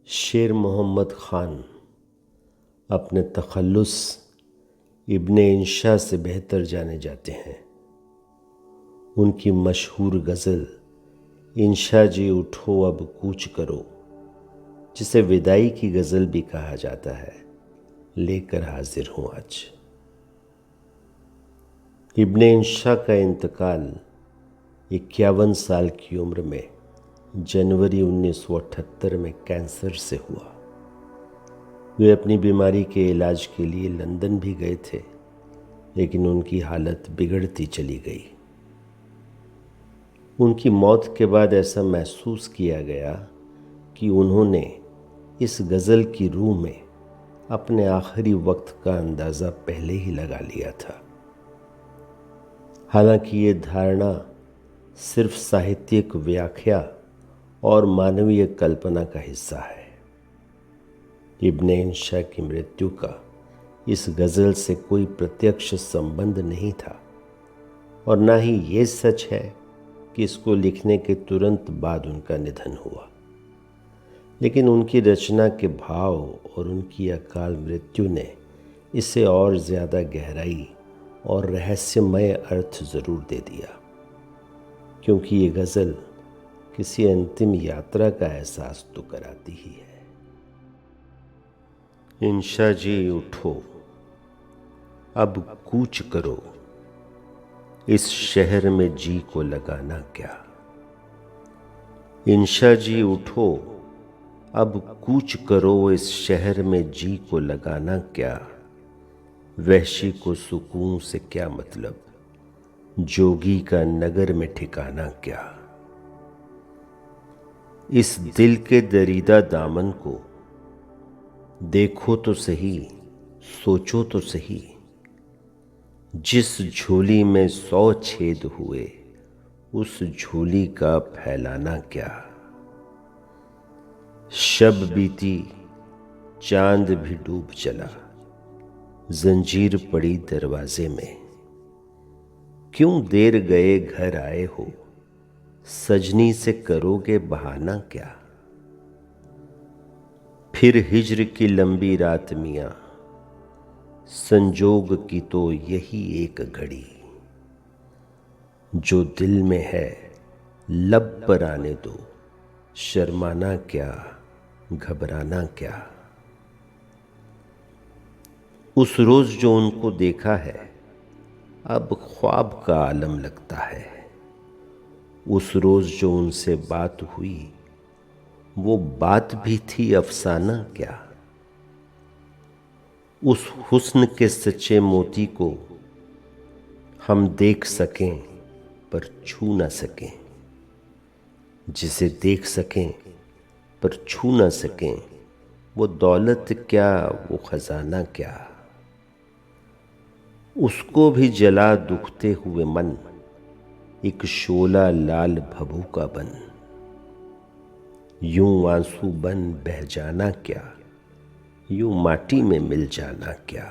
शेर मोहम्मद ख़ान अपने तख़ल्लुस इब्ने इंशा से बेहतर जाने जाते हैं। उनकी मशहूर गज़ल इंशा जी उठो अब कूच करो, जिसे विदाई की गज़ल भी कहा जाता है, लेकर हाजिर हूँ आज। इब्ने इंशा का इंतकाल 51 साल की उम्र में जनवरी 1978 में कैंसर से हुआ। वे अपनी बीमारी के इलाज के लिए लंदन भी गए थे, लेकिन उनकी हालत बिगड़ती चली गई। उनकी मौत के बाद ऐसा महसूस किया गया कि उन्होंने इस गज़ल की रूह में अपने आखिरी वक्त का अंदाज़ा पहले ही लगा लिया था। हालांकि ये धारणा सिर्फ साहित्यिक व्याख्या और मानवीय कल्पना का हिस्सा है। इब्ने इंशा की मृत्यु का इस गज़ल से कोई प्रत्यक्ष संबंध नहीं था, और ना ही ये सच है कि इसको लिखने के तुरंत बाद उनका निधन हुआ। लेकिन उनकी रचना के भाव और उनकी अकाल मृत्यु ने इसे और ज़्यादा गहराई और रहस्यमय अर्थ ज़रूर दे दिया, क्योंकि ये गज़ल किसी अंतिम यात्रा का एहसास तो कराती ही है। इंशा जी उठो अब कूच करो, इस शहर में जी को लगाना क्या। इंशा जी उठो अब कूच करो, इस शहर में जी को लगाना क्या। वहशी को सुकून से क्या मतलब, जोगी का नगर में ठिकाना क्या। इस दिल के दरीदा दामन को देखो तो सही, सोचो तो सही। जिस झोली में 100 छेद हुए, उस झोली का फैलाना क्या। शब बीती चांद भी डूब चला, जंजीर पड़ी दरवाजे में। क्यों देर गए घर आए हो, सजनी से करोगे बहाना क्या। फिर हिज्र की लंबी रात मियां, संजोग की तो यही एक घड़ी। जो दिल में है लब पर आने दो, शर्माना क्या, घबराना क्या। उस रोज जो उनको देखा है, अब ख्वाब का आलम लगता है। उस रोज जो उनसे बात हुई, वो बात भी थी अफसाना क्या। उस हुस्न के सच्चे मोती को हम देख सकें पर छू ना सकें, जिसे देख सकें पर छू ना सकें, वो दौलत क्या, वो खजाना क्या। उसको भी जला दुखते हुए मन, एक शोला लाल भभूका बन। यूं आंसू बन बह जाना क्या, यूं माटी में मिल जाना क्या।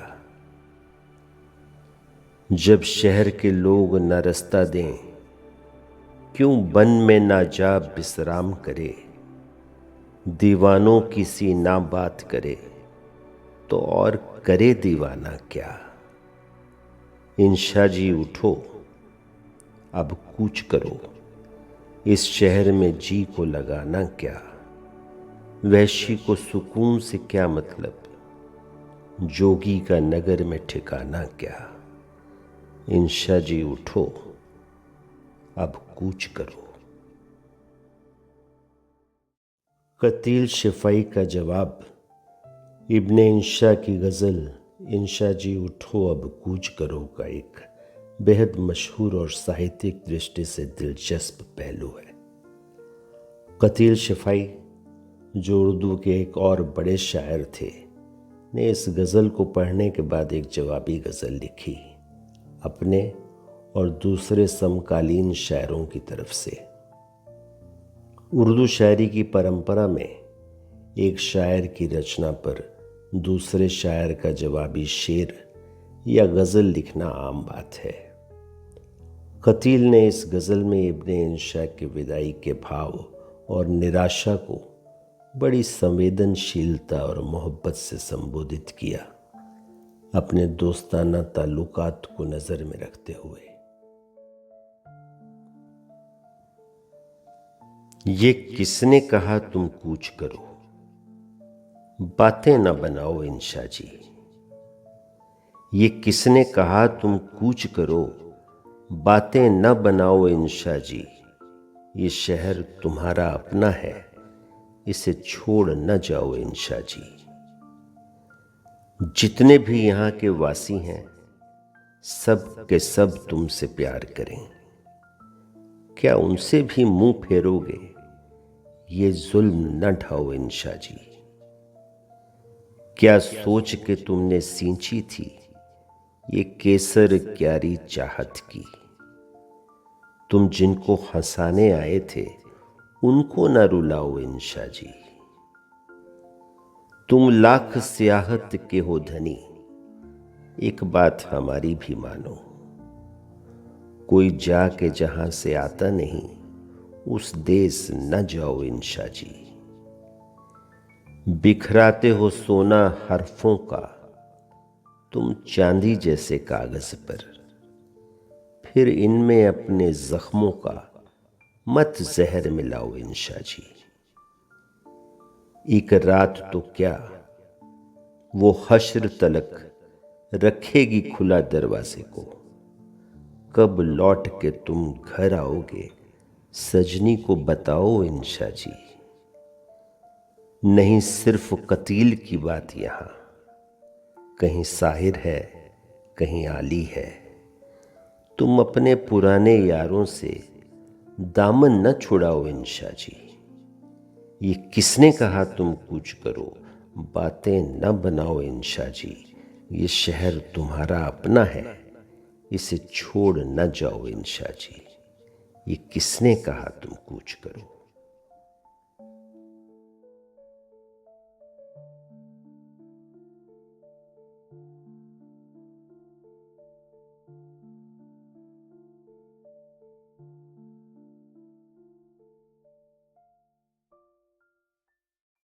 जब शहर के लोग न रास्ता दें, क्यों बन में ना जा विश्राम करे। दीवानों की सी ना बात करे, तो और करे दीवाना क्या। इंशा जी उठो अब कूच करो, इस शहर में जी को लगाना क्या। वहशी को सुकून से क्या मतलब, जोगी का नगर में ठिकाना क्या। इंशा जी उठो अब कूच करो। कतील शिफाई का जवाब इब्ने इंशा की गज़ल इंशा जी उठो अब कूच करो का एक बेहद मशहूर और साहित्यिक दृष्टि से दिलचस्प पहलू है। कतील शिफाई, जो उर्दू के एक और बड़े शायर थे, ने इस गज़ल को पढ़ने के बाद एक जवाबी गज़ल लिखी, अपने और दूसरे समकालीन शायरों की तरफ से। उर्दू शायरी की परंपरा में एक शायर की रचना पर दूसरे शायर का जवाबी शेर या गज़ल लिखना आम बात है। कतील ने इस गज़ल में इब्ने इंशा के विदाई के भाव और निराशा को बड़ी संवेदनशीलता और मोहब्बत से संबोधित किया, अपने दोस्ताना ताल्लुकात को नजर में रखते हुए। ये किसने कहा तुम कूच करो, बातें न बनाओ इंशा जी। ये किसने कहा तुम कूच करो, बातें न बनाओ इंशा जी। ये शहर तुम्हारा अपना है, इसे छोड़ न जाओ इंशा जी। जितने भी यहाँ के वासी हैं, सब के सब तुमसे प्यार करें। क्या उनसे भी मुंह फेरोगे, ये जुल्म न ढाओ इंशा जी। क्या सोच के तुमने सींची थी ये केसर क्यारी चाहत की। तुम जिनको हंसाने आए थे उनको न रुलाओ इंशा जी। तुम लाख सियाहत के हो धनी, एक बात हमारी भी मानो। कोई जाके जहां से आता नहीं, उस देश न जाओ इंशा जी। बिखराते हो सोना हरफों का तुम चांदी जैसे कागज पर, फिर इनमें अपने जख्मों का मत जहर मिलाओ इंशा जी। एक रात तो क्या वो हश्र तलक रखेगी खुला दरवाजे को। कब लौट के तुम घर आओगे सजनी को बताओ इंशा जी। नहीं सिर्फ कतील की बात यहां, कहीं साहिर है कहीं आली है। तुम अपने पुराने यारों से दामन न छुड़ाओ इंशा जी। ये किसने कहा तुम कूच करो, बातें न बनाओ इंशा जी। ये शहर तुम्हारा अपना है, इसे छोड़ न जाओ इंशा जी। ये किसने कहा तुम कूच करो।